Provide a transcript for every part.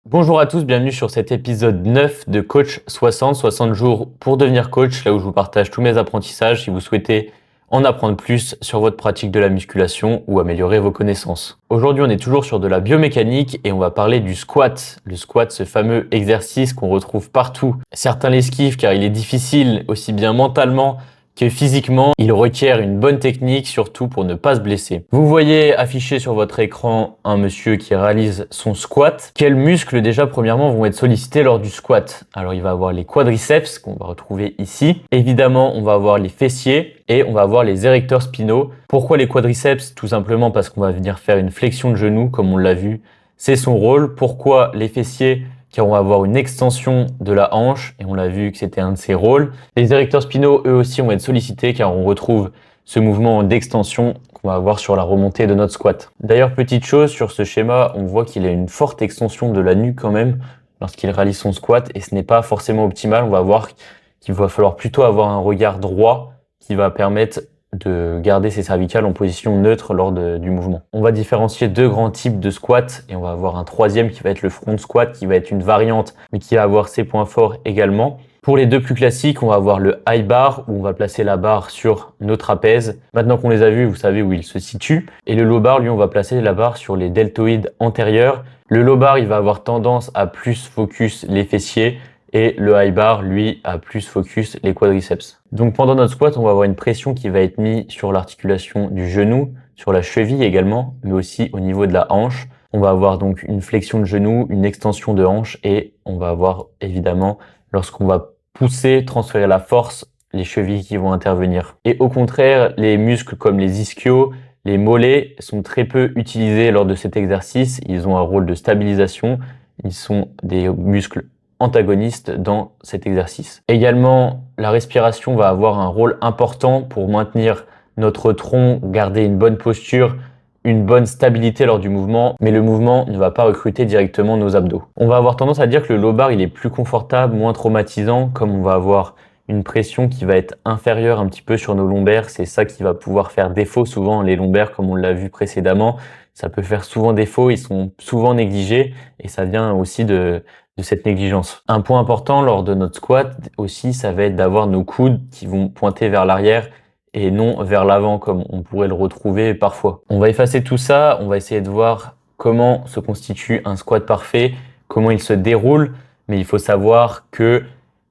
Bonjour à tous, bienvenue sur cet épisode 9 de Coach 60 jours pour devenir coach, là où je vous partage tous mes apprentissages si vous souhaitez en apprendre plus sur votre pratique de la musculation ou améliorer vos connaissances. Aujourd'hui, on est toujours sur de la biomécanique et on va parler du squat. Le squat, ce fameux exercice qu'on retrouve partout. Certains l'esquivent car il est difficile aussi bien mentalement que physiquement, il requiert une bonne technique, surtout pour ne pas se blesser. Vous voyez affiché sur votre écran un monsieur qui réalise son squat. Quels muscles déjà premièrement vont être sollicités lors du squat? Alors il va avoir les quadriceps qu'on va retrouver ici. Évidemment, on va avoir les fessiers et on va avoir les érecteurs spinaux. Pourquoi les quadriceps? Tout simplement parce qu'on va venir faire une flexion de genou comme on l'a vu. C'est son rôle. Pourquoi les fessiers? Car on va avoir une extension de la hanche, et on l'a vu que c'était un de ses rôles. Les érecteurs spinaux, eux aussi, vont être sollicités, car on retrouve ce mouvement d'extension qu'on va avoir sur la remontée de notre squat. D'ailleurs, petite chose, sur ce schéma, on voit qu'il a une forte extension de la nuque quand même, lorsqu'il réalise son squat, et ce n'est pas forcément optimal. On va voir qu'il va falloir plutôt avoir un regard droit qui va permettre de garder ses cervicales en position neutre lors du mouvement. On va différencier deux grands types de squat et on va avoir un troisième qui va être le front squat qui va être une variante mais qui va avoir ses points forts également. Pour les deux plus classiques, on va avoir le high bar où on va placer la barre sur nos trapèzes. Maintenant qu'on les a vus, vous savez où ils se situent. Et le low bar, lui, on va placer la barre sur les deltoïdes antérieurs. Le low bar, il va avoir tendance à plus focus les fessiers. Et le high bar, lui, a plus focus les quadriceps. Donc pendant notre squat, on va avoir une pression qui va être mise sur l'articulation du genou, sur la cheville également, mais aussi au niveau de la hanche. On va avoir donc une flexion de genou, une extension de hanche et on va avoir évidemment, lorsqu'on va pousser, transférer la force, les chevilles qui vont intervenir. Et au contraire, les muscles comme les ischios, les mollets sont très peu utilisés lors de cet exercice. Ils ont un rôle de stabilisation. Ils sont des muscles antagonistes dans cet exercice. Également, la respiration va avoir un rôle important pour maintenir notre tronc, garder une bonne posture, une bonne stabilité lors du mouvement, mais le mouvement ne va pas recruter directement nos abdos. On va avoir tendance à dire que le low bar il est plus confortable, moins traumatisant, comme on va avoir une pression qui va être inférieure un petit peu sur nos lombaires. C'est ça qui va pouvoir faire défaut souvent les lombaires, comme on l'a vu précédemment. Ça peut faire souvent défaut, ils sont souvent négligés et ça vient aussi de cette négligence. Un point important lors de notre squat aussi, ça va être d'avoir nos coudes qui vont pointer vers l'arrière et non vers l'avant comme on pourrait le retrouver parfois. On va effacer tout ça, on va essayer de voir comment se constitue un squat parfait, comment il se déroule, mais il faut savoir que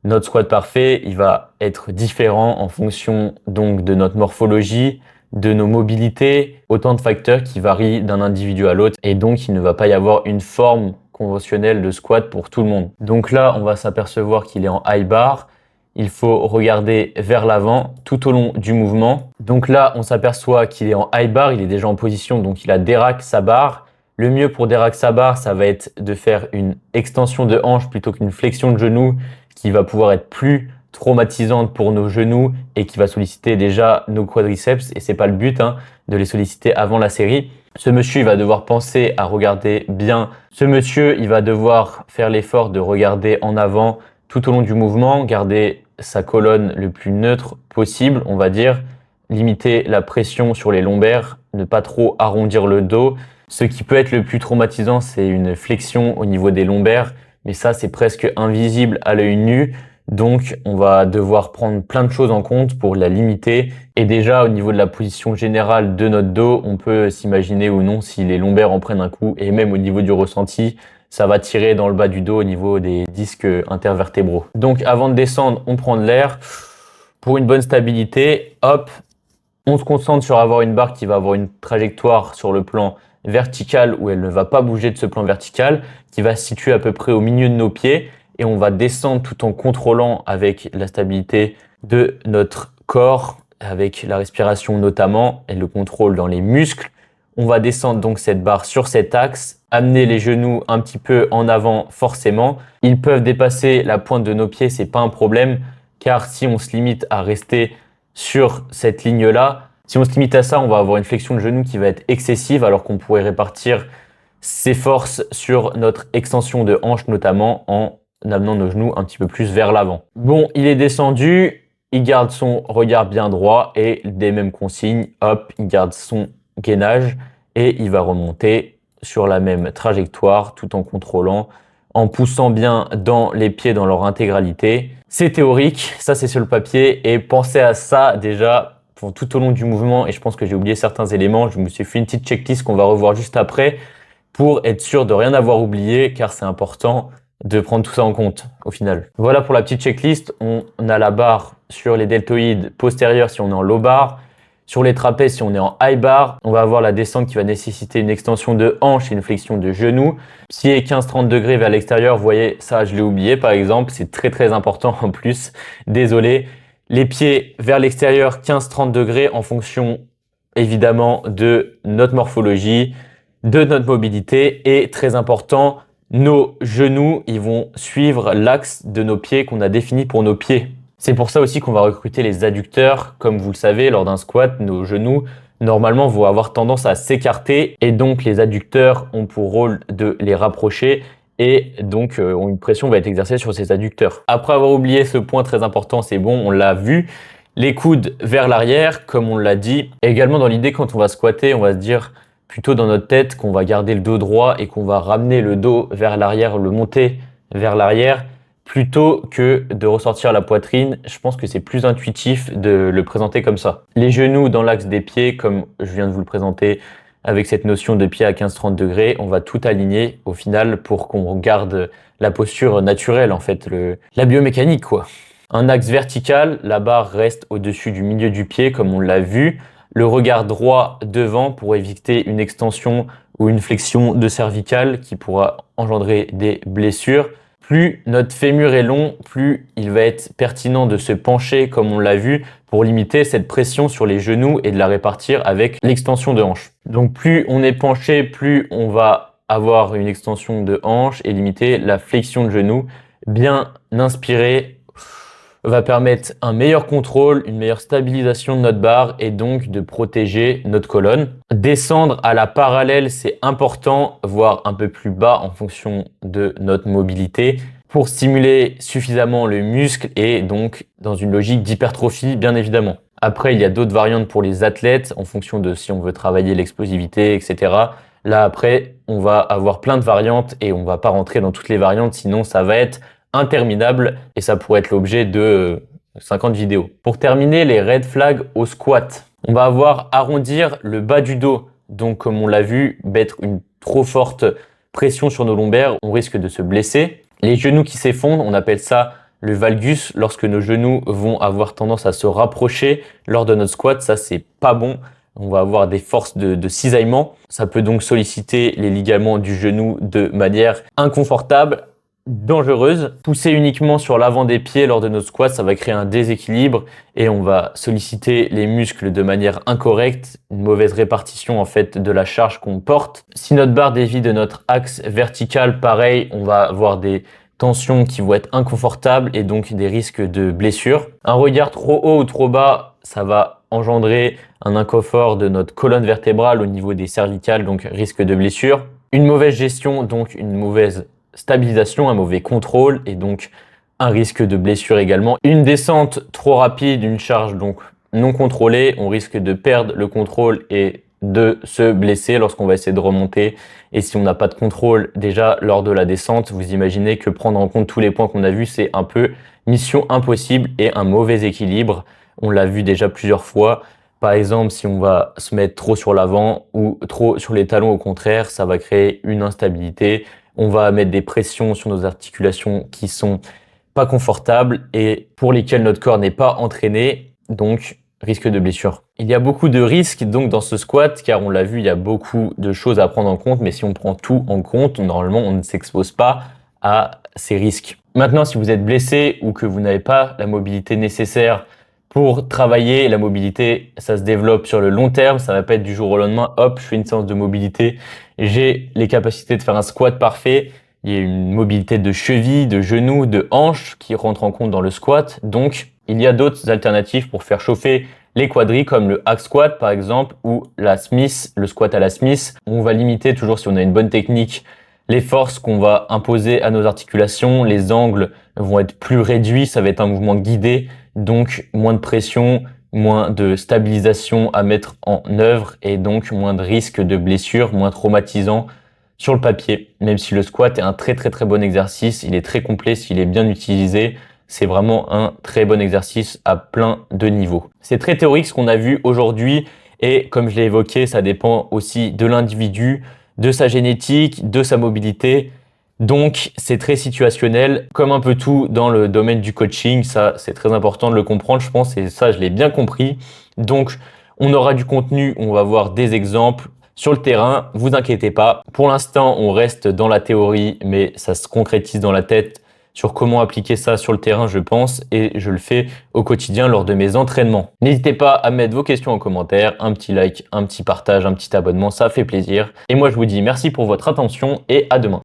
notre squat parfait, il va être différent en fonction donc de notre morphologie, de nos mobilités, autant de facteurs qui varient d'un individu à l'autre et donc il ne va pas y avoir une forme conventionnelle de squat pour tout le monde. Donc là, on va s'apercevoir qu'il est en high bar. Il faut regarder vers l'avant tout au long du mouvement. Donc là, on s'aperçoit qu'il est en high bar, il est déjà en position, donc il a déraque sa barre. Le mieux pour déraque sa barre, ça va être de faire une extension de hanche plutôt qu'une flexion de genou qui va pouvoir être plus traumatisante pour nos genoux et qui va solliciter déjà nos quadriceps. Et c'est pas le but de les solliciter avant la série. Ce monsieur, il va devoir penser à regarder bien. Ce monsieur, il va devoir faire l'effort de regarder en avant tout au long du mouvement, garder sa colonne le plus neutre possible, on va dire, limiter la pression sur les lombaires, ne pas trop arrondir le dos. Ce qui peut être le plus traumatisant, c'est une flexion au niveau des lombaires, mais ça, c'est presque invisible à l'œil nu. Donc, on va devoir prendre plein de choses en compte pour la limiter. Et déjà, au niveau de la position générale de notre dos, on peut s'imaginer ou non si les lombaires en prennent un coup. Et même au niveau du ressenti, ça va tirer dans le bas du dos au niveau des disques intervertébraux. Donc, avant de descendre, on prend de l'air. Pour une bonne stabilité, hop, on se concentre sur avoir une barre qui va avoir une trajectoire sur le plan vertical où elle ne va pas bouger de ce plan vertical, qui va se situer à peu près au milieu de nos pieds. Et on va descendre tout en contrôlant avec la stabilité de notre corps, avec la respiration notamment et le contrôle dans les muscles. On va descendre donc cette barre sur cet axe, amener les genoux un petit peu en avant forcément. Ils peuvent dépasser la pointe de nos pieds, c'est pas un problème, car si on se limite à rester sur cette ligne-là, si on se limite à ça, on va avoir une flexion de genou qui va être excessive alors qu'on pourrait répartir ses forces sur notre extension de hanche notamment en amenant nos genoux un petit peu plus vers l'avant. Bon, il est descendu, il garde son regard bien droit et des mêmes consignes, hop, il garde son gainage et il va remonter sur la même trajectoire tout en contrôlant en poussant bien dans les pieds dans leur intégralité. C'est théorique, ça c'est sur le papier et pensez à ça déjà tout au long du mouvement et je pense que j'ai oublié certains éléments. Je me suis fait une petite checklist qu'on va revoir juste après pour être sûr de rien avoir oublié car c'est important de prendre tout ça en compte au final. Voilà pour la petite checklist. On a la barre sur les deltoïdes postérieurs si on est en low bar. Sur les trapèzes, si on est en high bar, on va avoir la descente qui va nécessiter une extension de hanche et une flexion de genou. Pied 15-30 degrés vers l'extérieur, vous voyez, ça je l'ai oublié par exemple, c'est très très important en plus, désolé. Les pieds vers l'extérieur 15-30 degrés en fonction évidemment de notre morphologie, de notre mobilité et très important, nos genoux, ils vont suivre l'axe de nos pieds qu'on a défini pour nos pieds. C'est pour ça aussi qu'on va recruter les adducteurs. Comme vous le savez, lors d'un squat, nos genoux, normalement, vont avoir tendance à s'écarter et donc les adducteurs ont pour rôle de les rapprocher et donc une pression va être exercée sur ces adducteurs. Après avoir oublié ce point très important, c'est bon, on l'a vu. Les coudes vers l'arrière, comme on l'a dit. Et également dans l'idée, quand on va squatter, on va se dire plutôt dans notre tête qu'on va garder le dos droit et qu'on va ramener le dos vers l'arrière, le monter vers l'arrière. Plutôt que de ressortir la poitrine, je pense que c'est plus intuitif de le présenter comme ça. Les genoux dans l'axe des pieds, comme je viens de vous le présenter avec cette notion de pied à 15-30 degrés, on va tout aligner au final pour qu'on garde la posture naturelle en fait, la biomécanique quoi. Un axe vertical, la barre reste au-dessus du milieu du pied comme on l'a vu. Le regard droit devant pour éviter une extension ou une flexion de cervicale qui pourra engendrer des blessures. Plus notre fémur est long, plus il va être pertinent de se pencher, comme on l'a vu, pour limiter cette pression sur les genoux et de la répartir avec l'extension de hanche. Donc plus on est penché, plus on va avoir une extension de hanche et limiter la flexion de genou. Bien inspirer va permettre un meilleur contrôle, une meilleure stabilisation de notre barre et donc de protéger notre colonne. Descendre à la parallèle, c'est important, voire un peu plus bas en fonction de notre mobilité pour stimuler suffisamment le muscle et donc dans une logique d'hypertrophie bien évidemment. Après, il y a d'autres variantes pour les athlètes en fonction de si on veut travailler l'explosivité, etc. Là, après, on va avoir plein de variantes et on va pas rentrer dans toutes les variantes, sinon ça va être interminable et ça pourrait être l'objet de 50 vidéos. Pour terminer, les red flags au squat. On va avoir arrondir le bas du dos. Donc, comme on l'a vu, mettre une trop forte pression sur nos lombaires, on risque de se blesser. Les genoux qui s'effondrent, on appelle ça le valgus. Lorsque nos genoux vont avoir tendance à se rapprocher lors de notre squat, ça c'est pas bon. On va avoir des forces de cisaillement. Ça peut donc solliciter les ligaments du genou de manière inconfortable, dangereuse. Pousser uniquement sur l'avant des pieds lors de notre squat, ça va créer un déséquilibre et on va solliciter les muscles de manière incorrecte, une mauvaise répartition en fait de la charge qu'on porte. Si notre barre dévie de notre axe vertical, pareil, on va avoir des tensions qui vont être inconfortables et donc des risques de blessures. Un regard trop haut ou trop bas, ça va engendrer un inconfort de notre colonne vertébrale au niveau des cervicales, donc risque de blessure. Une mauvaise gestion, donc une mauvaise stabilisation, un mauvais contrôle et donc un risque de blessure également. Une descente trop rapide, une charge donc non contrôlée, on risque de perdre le contrôle et de se blesser lorsqu'on va essayer de remonter. Et si on n'a pas de contrôle déjà lors de la descente, vous imaginez que prendre en compte tous les points qu'on a vus, c'est un peu mission impossible et un mauvais équilibre. On l'a vu déjà plusieurs fois. Par exemple, si on va se mettre trop sur l'avant ou trop sur les talons, au contraire, ça va créer une instabilité. On va mettre des pressions sur nos articulations qui sont pas confortables et pour lesquelles notre corps n'est pas entraîné, donc risque de blessure. Il y a beaucoup de risques donc dans ce squat car on l'a vu, il y a beaucoup de choses à prendre en compte, mais si on prend tout en compte, normalement on ne s'expose pas à ces risques. Maintenant, si vous êtes blessé ou que vous n'avez pas la mobilité nécessaire pour travailler, la mobilité, ça se développe sur le long terme, ça va pas être du jour au lendemain, hop, je fais une séance de mobilité, j'ai les capacités de faire un squat parfait, il y a une mobilité de cheville, de genoux, de hanches qui rentre en compte dans le squat, donc il y a d'autres alternatives pour faire chauffer les quadris comme le hack squat par exemple ou la Smith, le squat à la Smith. On va limiter toujours si on a une bonne technique les forces qu'on va imposer à nos articulations, les angles vont être plus réduits, ça va être un mouvement guidé, donc moins de pression, moins de stabilisation à mettre en œuvre et donc moins de risque de blessure, moins traumatisant sur le papier, même si le squat est un très très très bon exercice, il est très complet s'il est bien utilisé. C'est vraiment un très bon exercice à plein de niveaux. C'est très théorique ce qu'on a vu aujourd'hui et comme je l'ai évoqué, ça dépend aussi de l'individu, de sa génétique, de sa mobilité. Donc, c'est très situationnel, comme un peu tout dans le domaine du coaching. Ça, c'est très important de le comprendre, je pense, et ça, je l'ai bien compris. Donc, on aura du contenu, on va voir des exemples sur le terrain. Vous inquiétez pas. Pour l'instant, on reste dans la théorie, mais ça se concrétise dans la tête sur comment appliquer ça sur le terrain, je pense, et je le fais au quotidien lors de mes entraînements. N'hésitez pas à mettre vos questions en commentaire, un petit like, un petit partage, un petit abonnement, ça fait plaisir. Et moi, je vous dis merci pour votre attention et à demain.